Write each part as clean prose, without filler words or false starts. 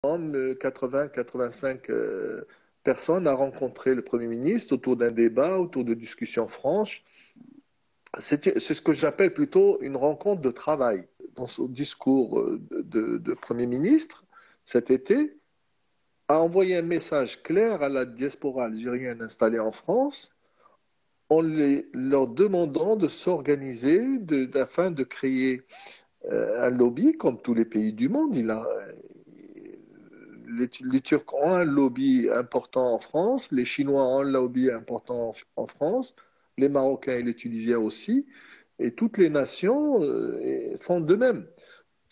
80-85 personnes à rencontrer le Premier ministre autour d'un débat, autour de discussions franches. C'est ce que j'appelle plutôt une rencontre de travail. Dans son discours de Premier ministre cet été, a envoyé un message clair à la diaspora algérienne installée en France en leur demandant de s'organiser afin de créer un lobby comme tous les pays du monde. Les Turcs ont un lobby important en France, les Chinois ont un lobby important en France, les Marocains et les Tunisiens aussi, et toutes les nations font de même.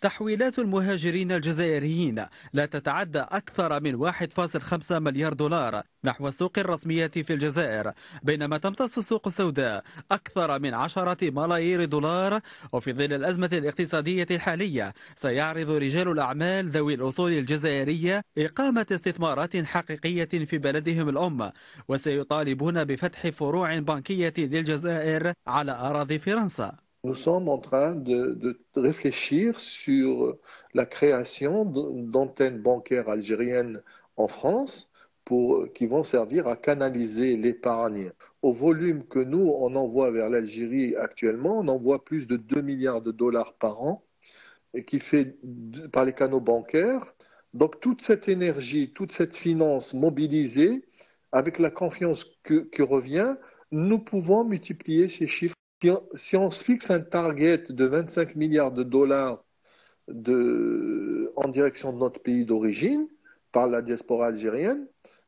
تحويلات المهاجرين الجزائريين لا تتعدى أكثر من 1.5 مليار دولار نحو السوق الرسمية في الجزائر، بينما تمتص السوق السوداء أكثر من 10 ملايير دولار. وفي ظل الأزمة الاقتصادية الحالية سيعرض رجال الأعمال ذوي الأصول الجزائرية إقامة استثمارات حقيقية في بلدهم الأم، وسيطالبون بفتح فروع بنكية للجزائر على أراضي فرنسا. Nous sommes en train de réfléchir sur la création d'antennes bancaires algériennes en France qui vont servir à canaliser l'épargne. Au volume que nous, on envoie vers l'Algérie actuellement, on envoie plus de 2 milliards de dollars par an, et qui fait par les canaux bancaires. Donc toute cette énergie, toute cette finance mobilisée, avec la confiance qui revient, nous pouvons multiplier ces chiffres. Si on se fixe un target de 25 milliards de dollars en direction de notre pays d'origine par la diaspora algérienne,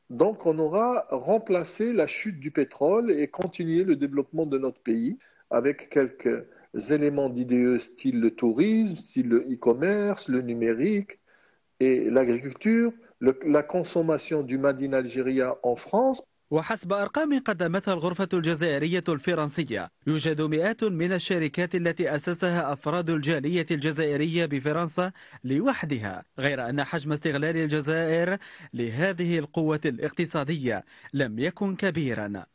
donc on aura remplacé la chute du pétrole et continué le développement de notre pays avec quelques éléments d'IDE style le tourisme, style le e-commerce, le numérique et l'agriculture, la consommation du Made in Algeria en France. وحسب أرقام قدمتها الغرفة الجزائرية الفرنسية، يوجد مئات من الشركات التي أسسها أفراد الجالية الجزائرية بفرنسا لوحدها، غير أن حجم استغلال الجزائر لهذه القوة الاقتصادية لم يكن كبيرا.